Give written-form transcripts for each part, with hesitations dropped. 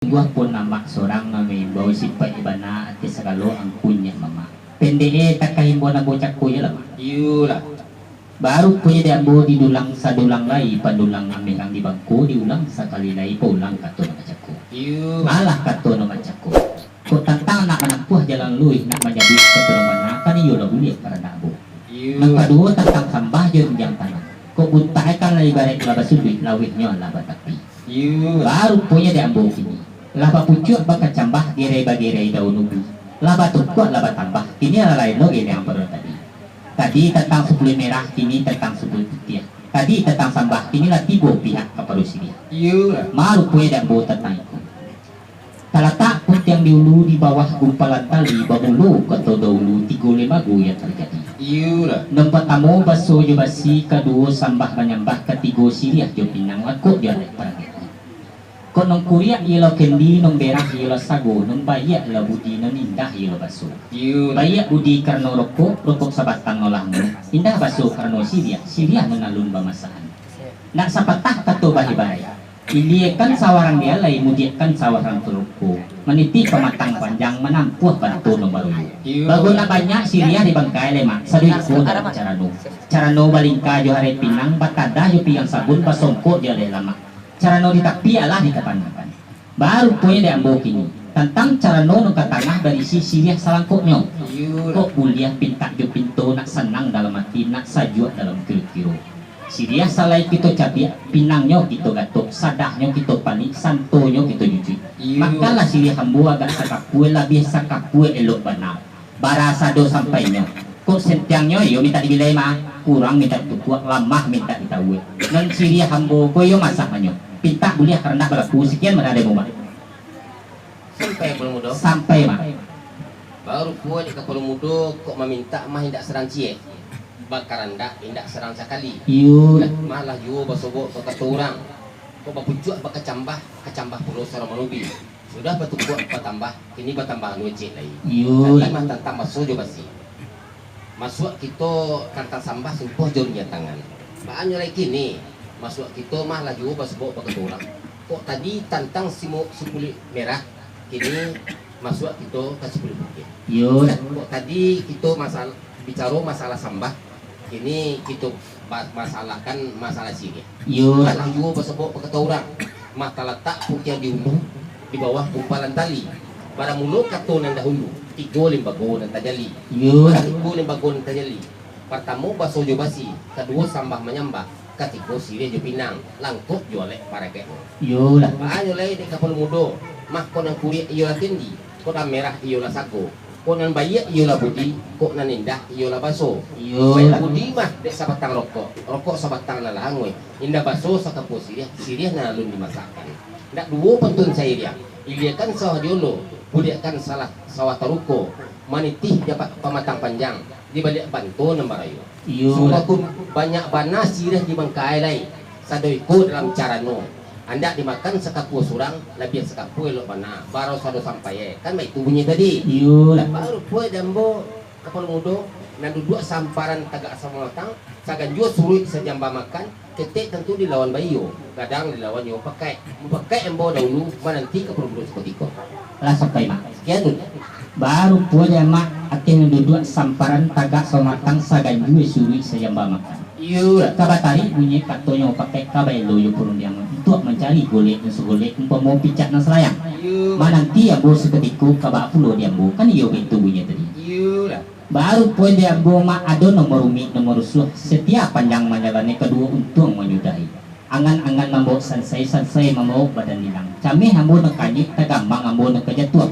Gua pun nama seorang may bawa sifat ibana at sakalo ang kunya mama. Pendee takahimbo na bocak kuya lama. Iyulah. Baru punya diambo didulang sa dulang lay padulang amilang di bangko diulang sa kalilay paulang kato na macako. Malah kato na macako. Ko tantang na anak puah jalan luih nak majabis kato na mana kaniyo la ulit para nabo. Nagpaduo tantang sambah yung jang tanah. Ko buntay kan lay barek laba sudwit lawit nyo laba tapi. Baru punya diambo kini. Laba pucuk baka cambah giray daun ubi. Laba tukuk laba tambah. Kini lalai lo ini yang perlu tadi. Tadi tentang supli merah, kini tentang supli putih. Tadi tentang sambah, kini lah tiga pihak kepada Syria. Malu punya dan bawa tentang itu. Talatak pun yang diulu di bawah gumpalan tali, babulu atau daulu 35 yang terjadi. Nampak tamu baso jo basi kedua sambah menyambah ketiga Syria jo pinang lakuk dia lek pergi. Kau nong kuria ilo kendi nong berah ilo sago nong bayak ilo budi nong indah ilo baso. Bayak budi karena rokok sabatang nolahmu. Indah baso karena Syria menalun bamasahan. Nak sapatah kato bahi-bahi. Iliakan sawarang dia lay mudiakan sawarang turukku. Meniti pematang panjang menampuh bantu nong baru. Baguna banyak Syria di bangkai lemak. Saduit ko dalam carano balingka jo hari pinang batada jo piyang sabun pasongko dia le lama. Cara no ditapi alah di kapan-kapan. Baru punya diambil kini tentang cara no ke tengah dari si Syria salangkoknya. Kok kuliah pintak jo pintu nak senang dalam hati nak sajuak dalam kiro-kiro. Syria salai kita cabi pinangnya kita gatuk sadahnya kita panik santonya kita jujur. Makalah Syria hambu agak sakapue lebih sakapue elok benar. Barasado sampainya. Kok sentiangnya yo minta dibilai mah kurang minta tukuk lamah minta ditawe. Dan Syria hambu koyo masaknya. Pinta kuliah karena berlaku sekian mana ada rumah sampai belum muda sampai mah baru puan di kapal muda kok meminta mah hendak serang cie bakaran dak hendak serang sekali malah juga basobok ke kata orang kok bapucuk kecambah pulau sarang manubi sudah batu buat bertambah kini bertambah nucik lagi tadi mah tentang masuk juga sih masuk kita kantang sambah sempoh jauhnya tangan makanya lagi kini masuk kita mah laju pas bawa pakai orang kok tadi tantang sipuli merah kini masuk kita ke sipuli putih kok tadi kita bicara masalah sambah kini kita masalahkan masalah Syria laju pas bawa pakai orang mata letak putih di ulu di bawah gumpalan tali pada mulut kato nan dahulu 3 lembago nan tajali 3 lembago nan tajali pertama baso jo basi kedua sambah menyambah ketiga Syria jo pinang langkuk jo lek parake lah banyo lek di kapal mudo mah konan kuria iyo la kendi konan merah iyo la sago konan bayak iyo la budi konan indah iyo la baso bayak budi mah dek sabatang rokok sabatang lalangwe indah baso sakapo Syria nalun dimasakan ndak dua pentun saya dia kan sawah diolo budiakan salah sawah taruko manitih dapat pematang panjang di balik bantu nembarayu sumpahku banyak bana Syria di bangkai lai sadoiku dalam cara no anda dimakan sekapu surang lebih sekapu elok bana baru sado sampai kan baik tubuhnya tadi baru pue dambo kapal mudo dan duduk samparan tagak sama matang sagan jua suruh sejamba makan ketik tentu dilawan bayo kadang dilawan yo pakai embo dahulu menanti kapal mudo sekotiko lah sampai mak sekian dulu baru punya mak akhirnya duduk samparan tagak somatang sagan jua suruh sejamba makan kabatari bunyi katonya pakai kabelo yo purun yang untuk mencari golek dan segolek mau picak nas layang mananti ya bos seketiku kabak pulau diambo kan iyo itu bunyi tadi baru poin diambo mak ado nomor nomor rusuh setiap panjang menjalani kedua untung menyudahi angan-angan mambo sansai mambo badan hilang kami hambo nekanyik tagambang hambo nekajatuh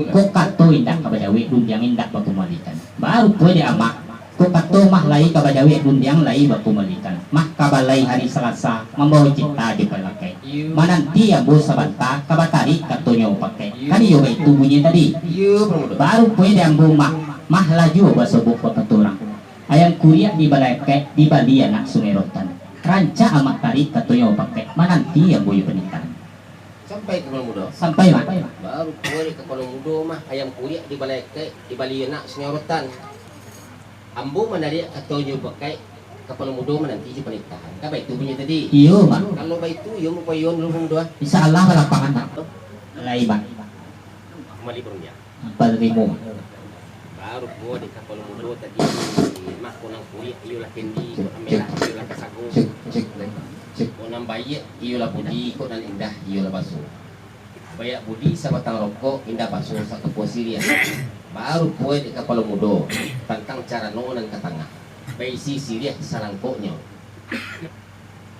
kok kato indak kabajawi dundiang indak baku malikan baru poin diamak kok kato mah lai kabajawi dundiang lai baku malikan mah kabalai hari Selasa membawa cipta di pelakai mananti ambo sabanta kabatari katonya pakai kan iyo itu bunyi tadi baru poin diambo mah laju baso buku keturang ayam kuria di balai di bali anak sungai rotan ranca amat tarik katonya pakai mananti yang boyo pernikahan sampai ke muda sampai mak baru kuari ke Kuala Mudo mah ayam kuria di balai di bali anak sungai rotan ambo menarik katonya pakai kapal mudo menanti si pernikahan kabai itu punya tadi iyo mak kalau baik itu iyo mau payon dulu muda insya Allah lapangan mak Lain mak. Mali perumnya. Padrimu. Baru po di kapal mudo tadi mah kunang puri iyolah kendi ko merah iyolah kasago. Cek. Kunang bayi iyolah budi ko nan indah iyolah baso. Bayak budi sa batang rokok indah baso sa kepuasiria. Baru po di kapal mudo tentang cara noon ang katanga. Baisi siria salangkoknya.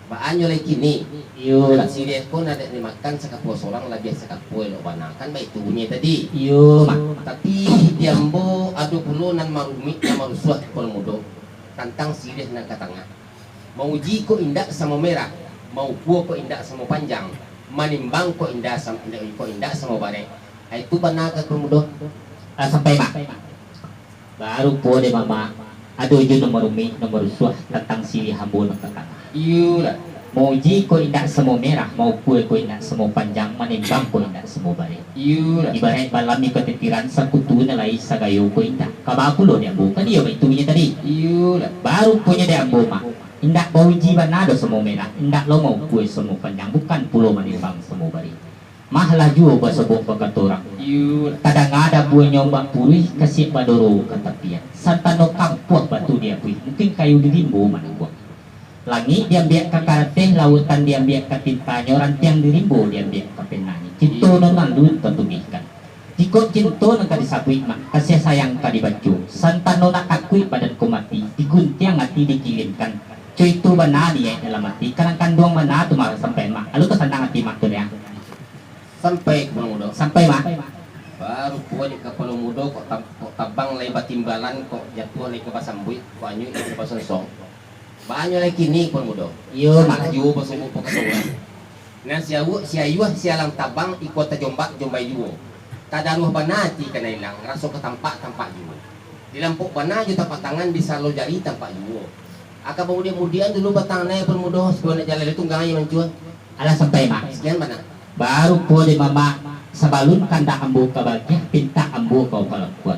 Baanyo lagi kini Iyo. siria ko na dimakan sa kapwa solang labia sa kapwa lo banakan baik tubuhnya tadi. Iyo mak. Tapi diambo adu pulo nan marumi na marusuah pol mudo tantang sirih na katanga mau uji ko indak sama merah mau kuo ko indak sama panjang manimbang ko indak sama bare ay itu banaga ko mudo Sampai mak. Baru po de mama. Aduh yun nomor suah tentang sili hambo ng katanga. iyo lah Mau uji ko indak semua merah, mau kue ko indak semua panjang, manimbang ko indak semua bare. iyo lah Ibarat balami ketitiran sa kutu na lai sa gayo ko indak. Kabakulo dia bukan dia may tuwinya tadi. iyo lah Baru punya dia ambo mak. Indak mau uji banado semua merah, indak lo mau kue semua panjang, bukan pulo manimbang semua bare. Mahlah juga basabong pagkaturang. iyo lah Kadang ada buah nyombak purih kasih badoro katapian. Santano kampuah batu dia pui. Mungkin kayu dirimbo mana buah. Langit dia biak kakarate, lautan dia biak katintanya, rantiang dirimbo dia biak kapenani. Cinto non mandu tentumikan. Jika cinto nang kadisapui mak, kasih sayang kadibacu. Santano nak akui badan ko mati, diguntiang hati dikirimkan. Cuy itu benar dia dalam hati. Kadang kanduang mana tu marah sampai mak. Lalu kesandang hati mak tu dia. sampai ko mudo Sampai mak. baru po di kapal mudo kok tabang lay batimbalan kok jatuh lay kapasambuy ko anyo ito pasonsong banyo lay kini ko mudo Iyo malah mak. juo pasubo po kasuwan nan siya lang tabang ikot ta jombay juo tadaruh banati kanailang raso katampak juo dilampok banajo tapatangan di salo jari tampak juo aka kemudian dulu batang na pun mudo sebuah jalan itu nggak mencuat Alah sampai mak. sekian mana Baru po di mama sabalun kanda ambo kabagya pinta ambo kau palakuan.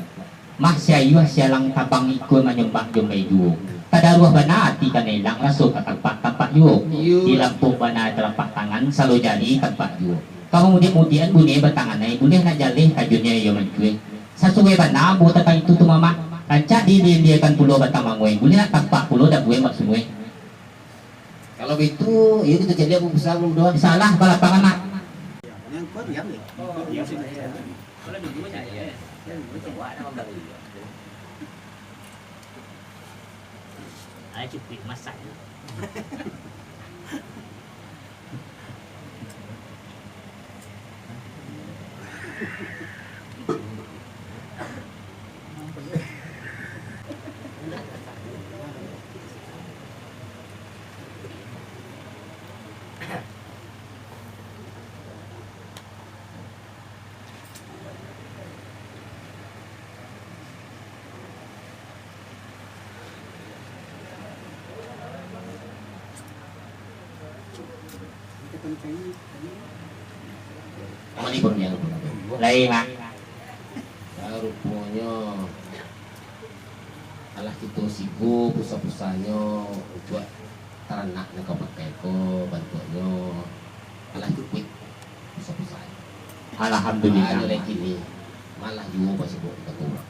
Mah siya lang tabang ikon manyembak jomay juo. Kadaruah banati kanilang raso katampak juo. Dilampok bana telapak tangan salo jadi tampak juo. Kemudian bunyi batangan ay bunyi na jalih kajunya yo mancuy. Sa suwe bana buta kang itu tu mama. Kanca dia kan pulo batang mangoy. Bunyi na tampak pulo da buwe maksudnya. kalau begitu ya kita jadi apa besar mudo Salah balapangan mak. Yang kuat diam nih. Ay cupit masak. mali pun yang Lain mak. baru punya alah itu siku pusat-pusatnya buat teranak nak kau pakai ko bantuannya alah cukup pusat-pusat Alhamdulillah. ada lagi ni malah juga masih buat ketua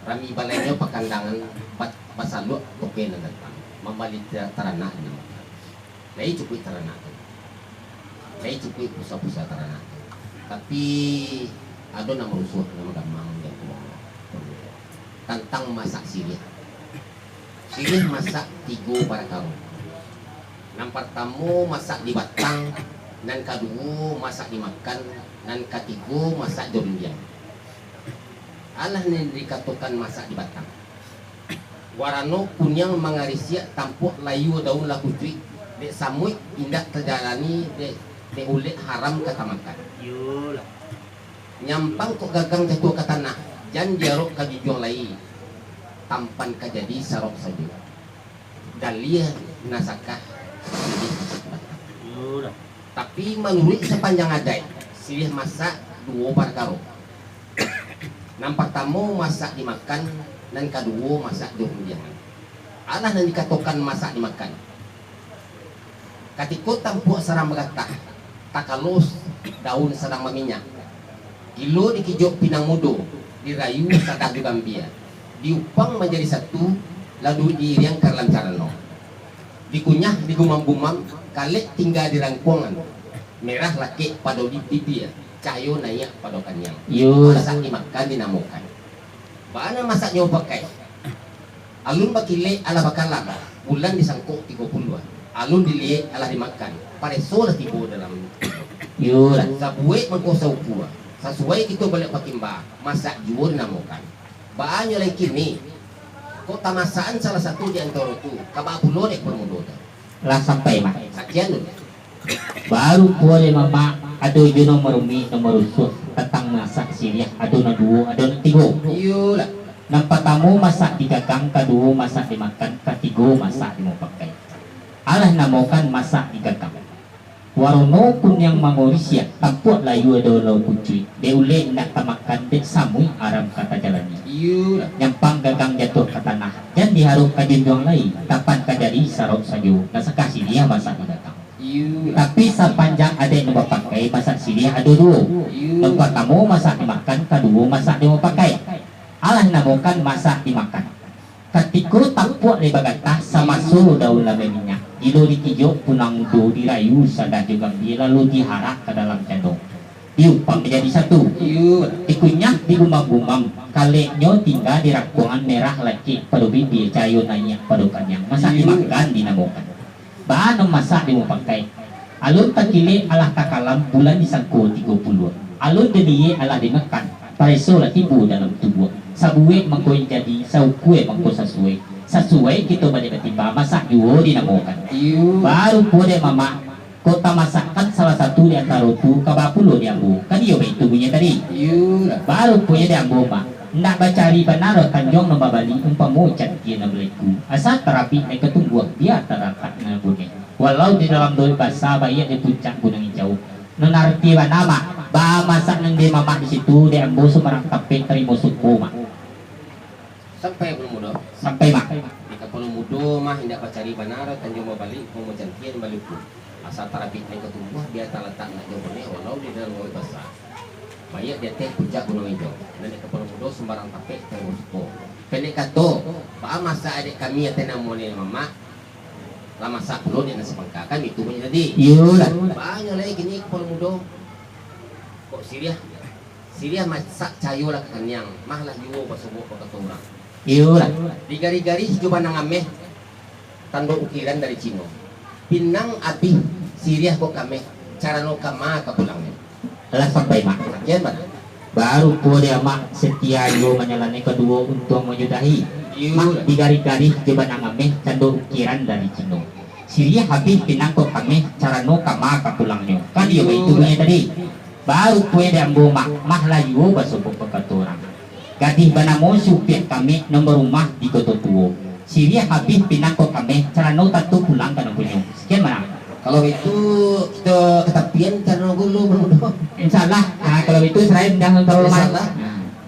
rami balainya pakandangan pasal lu token dan datang membalik teranak ni lagi cukup teranak lagi cukup pusat-pusat teranak tapi ada nama rusuh nama gamang yang tentang masak sirih masak tiga para kamu yang pertama masak di batang dan kedua masak dimakan dan ketiga masak jorindian alah ni dikatakan masak di batang warano kunyang mangarisia tampuk layu daun laku cuy dek samui indah terjalani dek ulit haram kata makan nyampang kok gagang jatuh ke tanah jan jarok kajujuang lai tampan kajadi sarok saja dalia nasakah tapi menurut sepanjang adai silih masak dua perkara yang pertama masak dimakan dan kedua masak diundian alah yang dikatakan masak dimakan ketika tampuk sarang begatah takalos daun sedang meminyak. Ilo dikijok pinang mudo, dirayu sadah di Gambia, diupang menjadi satu, lalu diiriang karlan carano. Dikunyah, digumam-gumam, kalek tinggal di rangkuangan. Merah laki pada di pipi ya, cayo naik pada kanyang. Masak dimakan dinamukan. Baana masak nyoba pakai. Alun bakile ala bakala, bulan disangkut 30-an. Alun dilihat ala dimakan. Pareso lah tibo dalam. Sabuai mengkosau pua. Sesuai kita balik pakimba, masak jual dinamukan. Baanya lagi ni. Kok tamasaan salah satu di antara itu, kabapulo dek permudo. Lah sampai mah. Sakian dulu. Baru boleh mama ado yo nomor umi nomor usus tentang masak Syria ado na duo ado na tigo. Iyalah. Nang patamu masak digagang kaduo masak dimakan katigo masak dimapakai. Alah namokan masak digagang. Warono kun yang mangorisya tampuk layu ado lau kucuy. De ule nak tamakan de samui aram kata jalani. Iyalah. Nyampang gagang jatuh ke tanah dan diharuk kajunjung lain tapan kajari sarok sajo nasakah Syria masak digagang. Tapi sepanjang ada yang pakai masak Syria ada dua. Tempat kamu masak dimakan, kedua masak dipakai. Allah namukan masak dimakan. Ketika tampuk di bagatah sama suruh daun lame minyak. Ilo dikijok punang do dirayu sadar juga dia lalu diharak ke dalam cendong. Diupang menjadi satu. Dikunyah digumam-gumam. Kaleknya tinggal di rakuangan merah lagi padubi dia cayo naik padukannya. Masak dimakan dinamukan. Bahan masak dipakai. Alun takile alah takalam bulan disangkut 30. Alun dediye alah dimakan. Pareso lah tibu dalam tubuh. Sabuwe mangkoi jadi saukue mangko sesuai. Sesuai kita balik ketiba masak juo dinamukan. Baru boleh mama kota masakan salah satu di antara itu kabapulo diambu. Kan iyo itu bunyi tadi. Baru punya diambu mak. Nak bacari benar kanjong nama Bali umpamu cantik na beliku asal terapi na ketumbuh dia teratak na bunyi walau di dalam doi bahasa bayi di puncak gunung hijau nonarti nama bah masak nang di mama di situ di ambo sumarang tapik terima suku mak Sampai belum muda. sampai mak Di kapal mudo mah hendak bacari benar kanjong balik umpamu cantik na beliku asal terapi na ketumbuh dia terletak na jauhnya walau di dalam doi bahasa banyak dia teh puncak gunung hijau dan di kepala mudo sembarang tapek teruspo pendek kato pak masa adik kami yang tenang moni mama lama sak lo dia nasi pangkakan itu punya tadi iyalah banyak lagi gini kepala mudo kok Syria masak cayo lah kenyang mah lah juo basubo kota orang iyalah di gari-gari coba nangameh tanda ukiran dari Cino pinang api Syria kok kami cara no kama kapulangnya lah sampai mak sekian mana baru boleh mak setia yo menyalani kedua untuk menyudahi mak digari-gari coba nangameh candu ukiran dari Cino Syria habis pinangko kami cara no kama kapulangnya kan iyo itu punya tadi baru kue diambo mah layu basupo pekatorang gadih banamo supir kami nomor rumah di kota tuo Syria habis pinangko kami cara no tatu pulang ke punya sekian mana kalau itu kita ketapian karena dulu insyaallah nah kalau itu saya tidak terlalu Insyaallah. lama